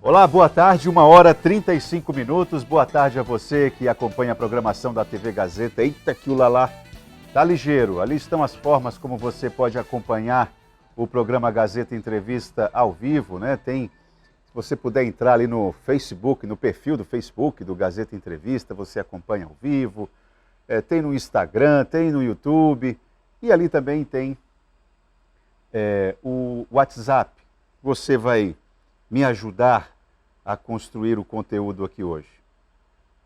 Olá, boa tarde, 1h35. Boa tarde a você que acompanha a programação da TV Gazeta. Eita, que o Lalá tá ligeiro. Ali estão as formas como você pode acompanhar o programa Gazeta Entrevista ao vivo, né? Se você puder entrar ali no Facebook, no perfil do Facebook do Gazeta Entrevista, você acompanha ao vivo. Tem no Instagram, tem no YouTube e ali também tem o WhatsApp. Você vai me ajudar a construir o conteúdo aqui hoje,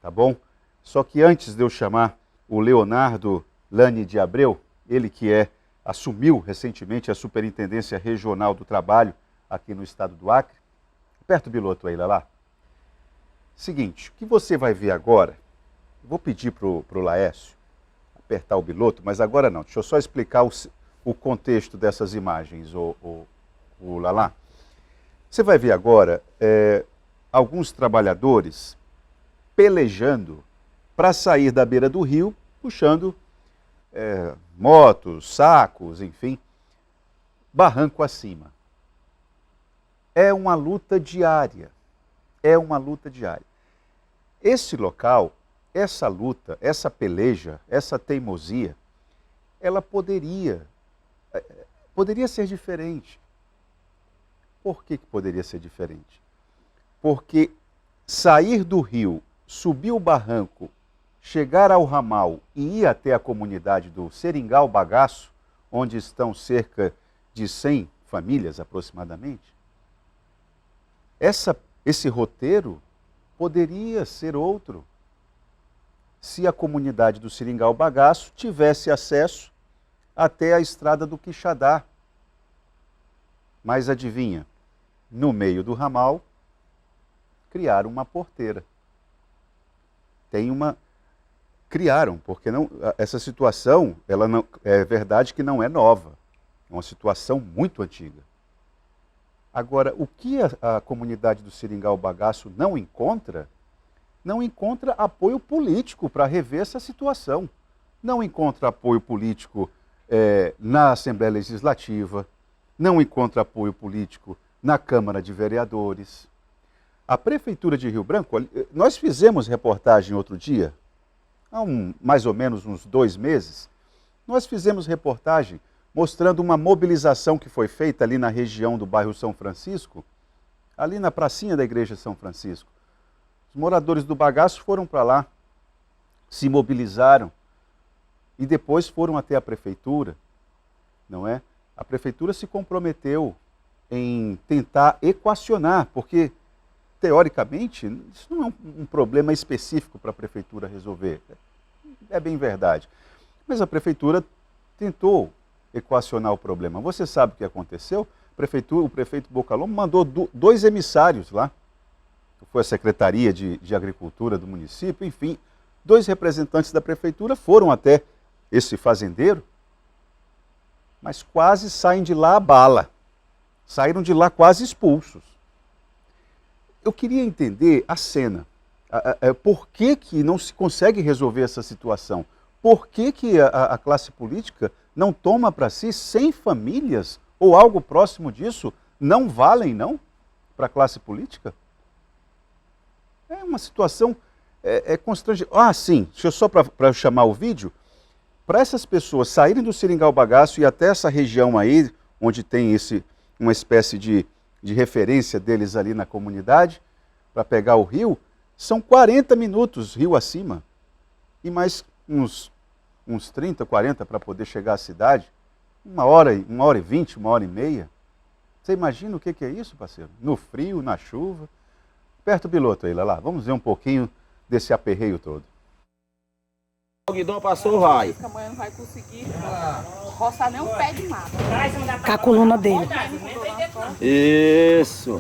tá bom? Só que antes de eu chamar o Leonardo Lani de Abreu, ele que assumiu recentemente a Superintendência Regional do Trabalho aqui no estado do Acre, aperta o biloto aí, lá. Seguinte, o que você vai ver agora, vou pedir pro Laércio apertar o biloto, mas agora não, deixa eu só explicar o contexto dessas imagens, o Lalá. Você vai ver agora alguns trabalhadores pelejando para sair da beira do rio, puxando motos, sacos, enfim, barranco acima. É uma luta diária, Esse local, essa luta, essa peleja, essa teimosia, ela poderia ser diferente. Por que poderia ser diferente? Porque sair do rio, subir o barranco, chegar ao ramal e ir até a comunidade do Seringal Bagaço, onde estão cerca de 100 famílias aproximadamente, esse roteiro poderia ser outro se a comunidade do Seringal Bagaço tivesse acesso até a estrada do Quixadá. Mas adivinha, no meio do ramal, criaram uma porteira. Criaram, porque essa situação, é verdade que não é nova, é uma situação muito antiga. Agora, o que a comunidade do Seringal Bagaço não encontra apoio político para rever essa situação. Não encontra apoio político na Assembleia Legislativa, não encontra apoio político na Câmara de Vereadores. A Prefeitura de Rio Branco, nós fizemos reportagem outro dia, há mais ou menos uns 2 meses, nós fizemos reportagem mostrando uma mobilização que foi feita ali na região do bairro São Francisco, ali na pracinha da Igreja São Francisco. Os moradores do Bagaço foram para lá, se mobilizaram e depois foram até a Prefeitura, não é? A Prefeitura se comprometeu em tentar equacionar, porque, teoricamente, isso não é um problema específico para a Prefeitura resolver. É bem verdade. Mas a Prefeitura tentou equacionar o problema. Você sabe o que aconteceu? O prefeito Bocalom mandou 2 emissários lá. Foi a Secretaria de Agricultura do município, enfim. 2 representantes da Prefeitura foram até esse fazendeiro, mas quase saem de lá a bala. Saíram de lá quase expulsos. Eu queria entender a cena. Por que não se consegue resolver essa situação? Por que a classe política não toma para si 100 famílias ou algo próximo disso? Não valem, não, para a classe política? É uma situação constrangedora. Sim, deixa eu só para chamar o vídeo. Para essas pessoas saírem do Seringal Bagaço e até essa região aí, onde tem uma espécie de referência deles ali na comunidade, para pegar o rio, são 40 minutos rio acima. E mais uns 30, 40 para poder chegar à cidade. 1h20, 1h30. Você imagina o que é isso, parceiro? No frio, na chuva. Aperta o piloto aí, lá. Vamos ver um pouquinho desse aperreio todo. O guidão passou, vai. Amanhã não vai conseguir roçar nem um pé de mata. Com a coluna dele. Isso.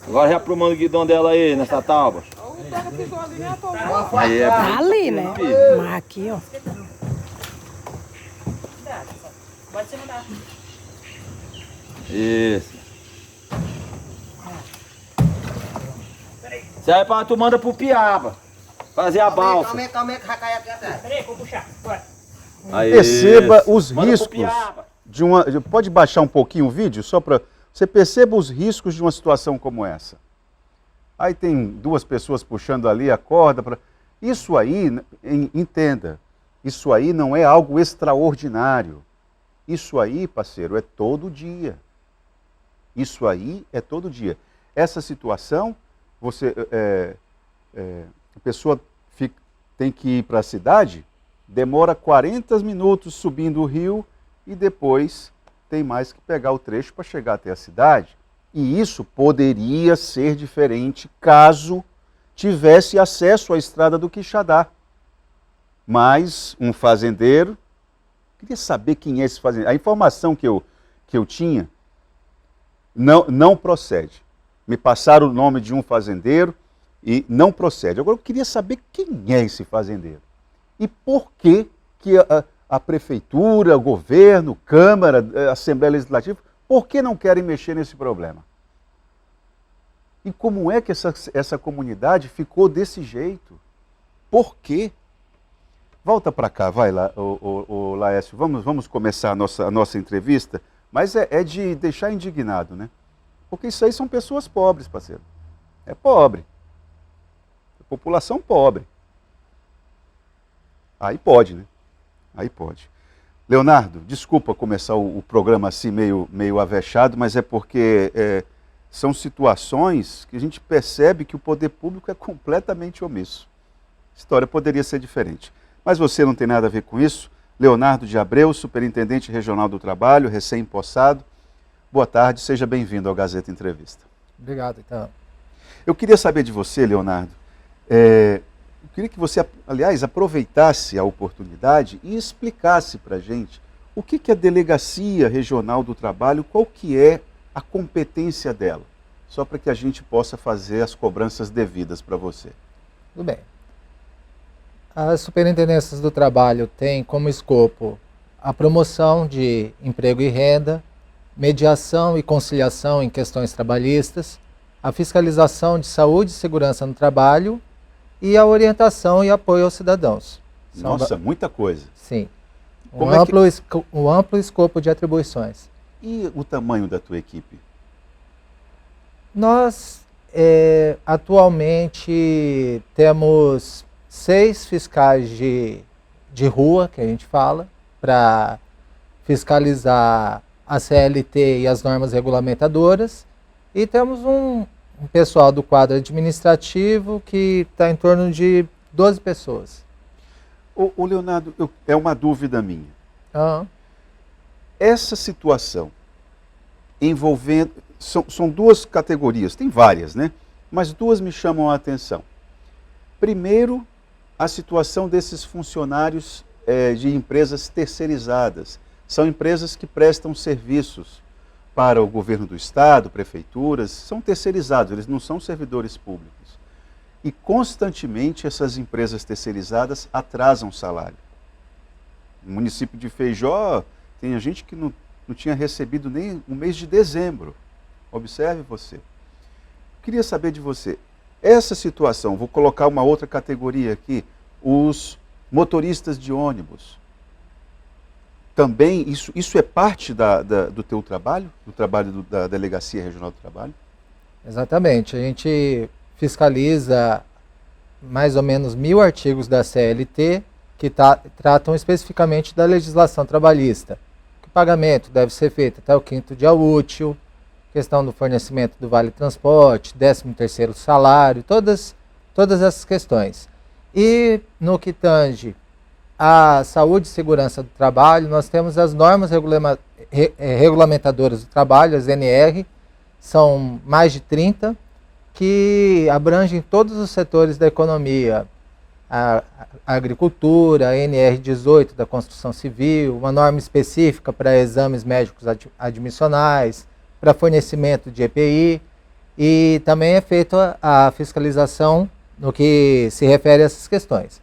Agora já aprumando o guidão dela aí, nessa tábua. O pega pisou ali, né? Tomou. Aí Tá ali, né? Mas aqui, ó. Pode se mudar. Isso. Isso aí tu manda pro Piaba. Fazer a balsa. Calma aí, que vai cair aqui atrás. Peraí, vou puxar. Bora. Aí, Perceba isso. os Manda pro riscos Piaba. de uma... Pode baixar um pouquinho o vídeo, só para... Você perceba os riscos de uma situação como essa. Aí tem duas pessoas puxando ali a corda. Isso aí, entenda, isso aí não é algo extraordinário. Isso aí, parceiro, é todo dia. Isso aí é todo dia. Essa situação, a pessoa tem que ir para a cidade, demora 40 minutos subindo o rio e depois tem mais que pegar o trecho para chegar até a cidade. E isso poderia ser diferente caso tivesse acesso à estrada do Quixadá. Mas um fazendeiro, queria saber quem é esse fazendeiro. A informação que eu tinha não procede. Me passaram o nome de um fazendeiro e não procede. Agora eu queria saber quem é esse fazendeiro. E por que a prefeitura, o governo, Câmara, a Assembleia Legislativa, por que não querem mexer nesse problema? E como é que essa comunidade ficou desse jeito? Por quê? Volta para cá, vai lá, o Laércio. Vamos começar a nossa entrevista, mas é de deixar indignado, né? Porque isso aí são pessoas pobres, parceiro. É pobre. É população pobre. Aí pode, né? Aí pode. Leonardo, desculpa começar o programa assim meio avexado, mas é porque são situações que a gente percebe que o poder público é completamente omisso. A história poderia ser diferente. Mas você não tem nada a ver com isso. Leonardo de Abreu, Superintendente Regional do Trabalho, recém-possado. Boa tarde, seja bem-vindo ao Gazeta Entrevista. Obrigado, então. Eu queria saber de você, Leonardo, eu queria que você, aliás, aproveitasse a oportunidade e explicasse para a gente o que a Delegacia Regional do Trabalho, qual que é a competência dela, só para que a gente possa fazer as cobranças devidas para você. Tudo bem. As Superintendências do Trabalho têm como escopo a promoção de emprego e renda, mediação e conciliação em questões trabalhistas, a fiscalização de saúde e segurança no trabalho e a orientação e apoio aos cidadãos. Nossa, muita coisa. Sim. Um amplo escopo de atribuições. E o tamanho da tua equipe? Nós, atualmente, temos 6 fiscais de rua, que a gente fala, para fiscalizar a CLT e as normas regulamentadoras. E temos um pessoal do quadro administrativo que está em torno de 12 pessoas. Ô Leonardo, é uma dúvida minha. Uhum. Essa situação envolvendo... São duas categorias, tem várias, né? Mas duas me chamam a atenção. Primeiro, a situação desses funcionários de empresas terceirizadas. São empresas que prestam serviços para o governo do estado, prefeituras, são terceirizados, eles não são servidores públicos. E constantemente essas empresas terceirizadas atrasam salário. No município de Feijó, tem gente que não tinha recebido nem o mês de dezembro. Observe você. Queria saber de você, essa situação, vou colocar uma outra categoria aqui, os motoristas de ônibus. Também, isso é parte do teu trabalho, do trabalho da Delegacia Regional do Trabalho? Exatamente. A gente fiscaliza mais ou menos 1000 artigos da CLT que tratam especificamente da legislação trabalhista. O pagamento deve ser feito até o 5º dia útil, questão do fornecimento do Vale Transporte, 13º salário, todas essas questões. E no que tange a saúde e segurança do trabalho, nós temos as normas regulamentadoras do trabalho, as NR, são mais de 30, que abrangem todos os setores da economia, a agricultura, a NR18 da construção civil, uma norma específica para exames médicos admissionais, para fornecimento de EPI, e também é feita a fiscalização no que se refere a essas questões.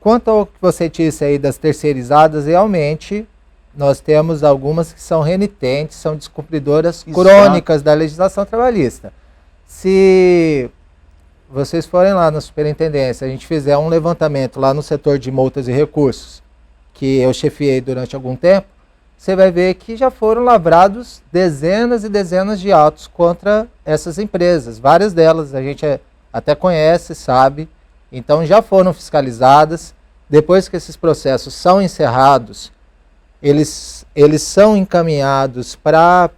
Quanto ao que você disse aí das terceirizadas, realmente nós temos algumas que são renitentes, são descumpridoras crônicas da legislação trabalhista. Se vocês forem lá na superintendência, a gente fizer um levantamento lá no setor de multas e recursos, que eu chefiei durante algum tempo, você vai ver que já foram lavrados dezenas e dezenas de autos contra essas empresas. Várias delas a gente até conhece, sabe. Então já foram fiscalizadas. Depois que esses processos são encerrados, eles são encaminhados para a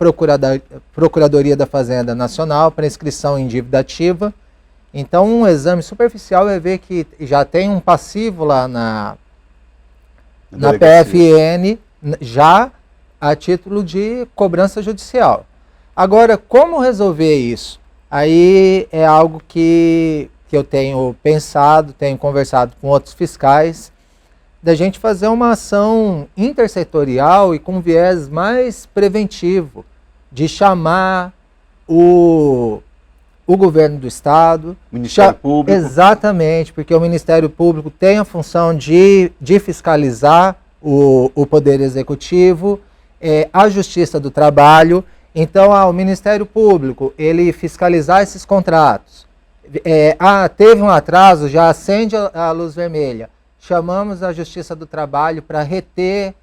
Procuradoria da Fazenda Nacional para inscrição em dívida ativa. Então um exame superficial vai ver que já tem um passivo lá na PFN, já a título de cobrança judicial. Agora, como resolver isso? Aí é algo que eu tenho pensado, tenho conversado com outros fiscais, da gente fazer uma ação intersetorial e com viés mais preventivo, de chamar o governo do Estado. Ministério Público. Exatamente, porque o Ministério Público tem a função de fiscalizar o Poder Executivo, a Justiça do Trabalho. Então, o Ministério Público, ele fiscalizar esses contratos. Teve um atraso, já acende a luz vermelha. Chamamos a Justiça do Trabalho para reter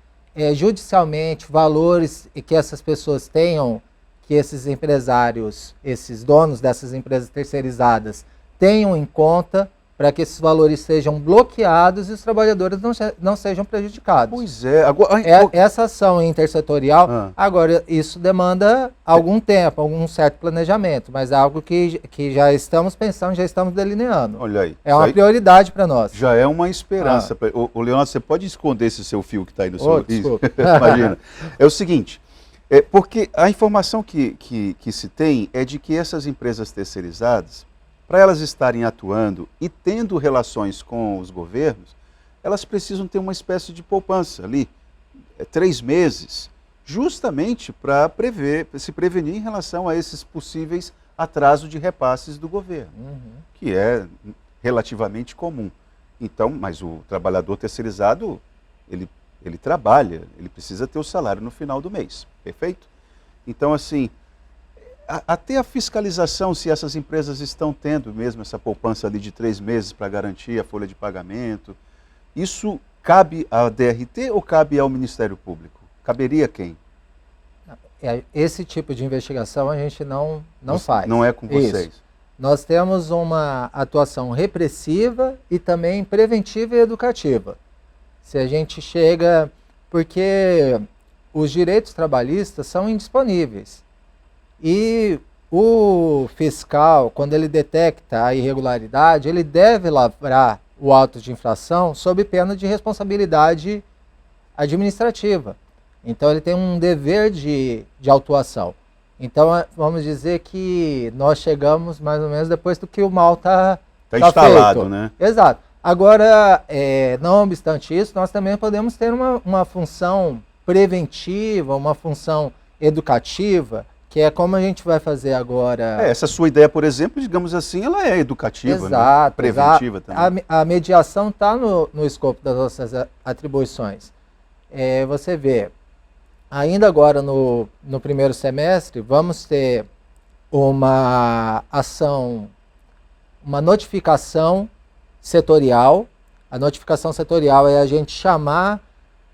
judicialmente valores que essas pessoas tenham, que esses empresários, esses donos dessas empresas terceirizadas tenham em conta, para que esses valores sejam bloqueados e os trabalhadores não sejam prejudicados. Pois é. Agora, Essa ação intersetorial, agora, isso demanda algum tempo, algum certo planejamento, mas é algo que já estamos pensando, já estamos delineando. olha aí. É uma prioridade para nós. Já é uma esperança. O Leonardo, você pode esconder esse seu fio que está aí no seu Desculpa. Imagina. É o seguinte, porque a informação que se tem é de que essas empresas terceirizadas, para elas estarem atuando e tendo relações com os governos, elas precisam ter uma espécie de poupança ali, 3 meses, justamente para se prevenir em relação a esses possíveis atrasos de repasses do governo, que é relativamente comum. Então, mas o trabalhador terceirizado, ele trabalha, ele precisa ter o salário no final do mês, perfeito? Então, assim, até a fiscalização, se essas empresas estão tendo mesmo essa poupança ali de 3 meses para garantir a folha de pagamento, isso cabe à DRT ou cabe ao Ministério Público? Caberia a quem? Esse tipo de investigação a gente não faz. Não é com vocês? Isso. Nós temos uma atuação repressiva e também preventiva e educativa. Se a gente chega... Porque os direitos trabalhistas são indisponíveis. E o fiscal, quando ele detecta a irregularidade, ele deve lavrar o auto de infração sob pena de responsabilidade administrativa. Então ele tem um dever de autuação. Então vamos dizer que nós chegamos mais ou menos depois do que o mal está instalado, feito. né? Exato. Agora, não obstante isso, nós também podemos ter uma função preventiva, uma função educativa, que é como a gente vai fazer agora. Essa sua ideia, por exemplo, digamos assim, ela é educativa, exato, né? Preventiva também. A mediação está no escopo das nossas atribuições. Você vê, ainda agora no primeiro semestre, vamos ter uma ação, uma notificação setorial. A notificação setorial é a gente chamar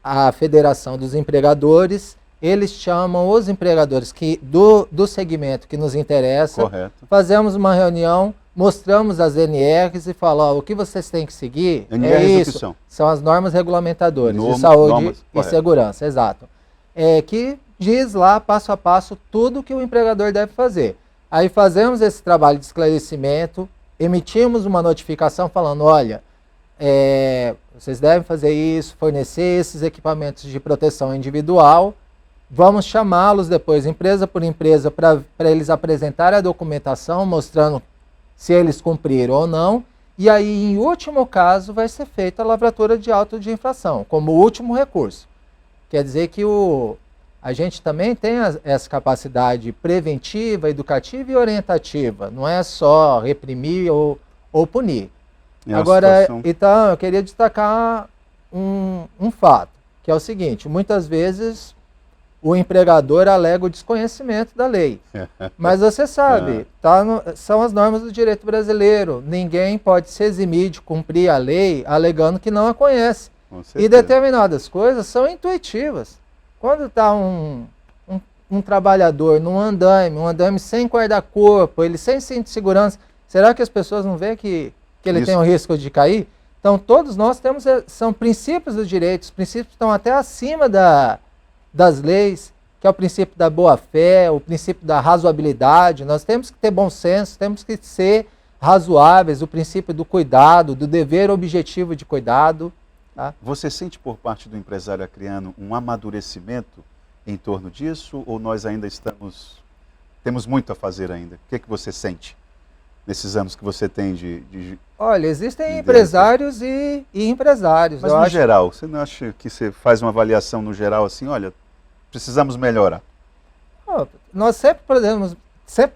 a Federação dos Empregadores. Eles chamam os empregadores do segmento que nos interessa. Correto. Fazemos uma reunião, mostramos as NRs e falamos, o que vocês têm que seguir isso. São as normas regulamentadoras de saúde e segurança, exato. Que diz lá, passo a passo, tudo que o empregador deve fazer. Aí fazemos esse trabalho de esclarecimento, emitimos uma notificação falando, olha, vocês devem fazer isso, fornecer esses equipamentos de proteção individual. Vamos chamá-los depois, empresa por empresa, para eles apresentarem a documentação, mostrando se eles cumpriram ou não. E aí, em último caso, vai ser feita a lavratura de auto de infração, como último recurso. Quer dizer que a gente também tem essa capacidade preventiva, educativa e orientativa. Não é só reprimir ou punir. Agora, então, eu queria destacar um fato, que é o seguinte, muitas vezes o empregador alega o desconhecimento da lei. Mas você sabe, são as normas do direito brasileiro. Ninguém pode se eximir de cumprir a lei alegando que não a conhece. E determinadas coisas são intuitivas. Quando está um trabalhador num um andaime sem guarda-corpo, ele sem cinto de segurança, será que as pessoas não veem que ele Isso. tem o risco de cair? Então, todos nós temos, são princípios do direito, os princípios estão até acima das leis, que é o princípio da boa-fé, o princípio da razoabilidade. Nós temos que ter bom senso, temos que ser razoáveis, o princípio do cuidado, do dever objetivo de cuidado. Tá? Você sente por parte do empresário acreano um amadurecimento em torno disso, ou nós ainda temos muito a fazer ainda? O que é que você sente nesses anos que você tem de Olha, existem empresários e empresários. Mas no geral, você não acha que você faz uma avaliação no geral assim, olha, precisamos melhorar? Nós sempre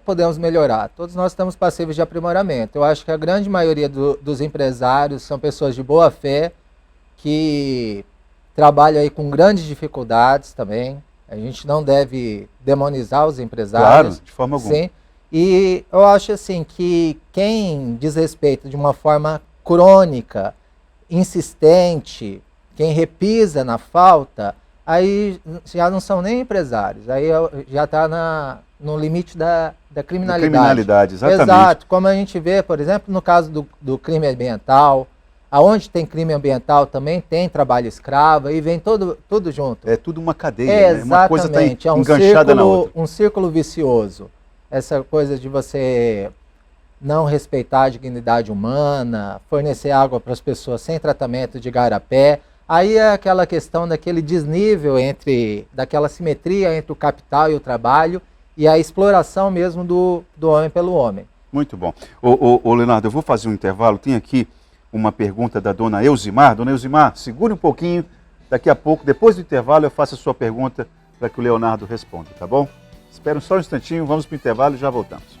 podemos melhorar. Todos nós estamos passíveis de aprimoramento. Eu acho que a grande maioria dos empresários são pessoas de boa fé, que trabalham aí com grandes dificuldades também. A gente não deve demonizar os empresários. Claro, de forma alguma. Sim. E eu acho assim que quem desrespeita de uma forma crônica, insistente, quem repisa na falta, aí já não são nem empresários, aí já está no limite da criminalidade. Da criminalidade, exatamente. Exato, como a gente vê, por exemplo, no caso do crime ambiental, aonde tem crime ambiental também tem trabalho escravo, e vem tudo junto. É tudo uma cadeia, né? Uma coisa está Exatamente, enganchada na outra. Um círculo vicioso. Essa coisa de você não respeitar a dignidade humana, fornecer água para as pessoas sem tratamento de garapé. Aí é aquela questão daquele desnível daquela simetria entre o capital e o trabalho e a exploração mesmo do homem pelo homem. Muito bom. Ô Leonardo, eu vou fazer um intervalo. Tem aqui uma pergunta da dona Elzimar. Dona Elzimar, segure um pouquinho. Daqui a pouco, depois do intervalo, eu faço a sua pergunta para que o Leonardo responda, tá bom? Espera só um instantinho, vamos para o intervalo e já voltamos.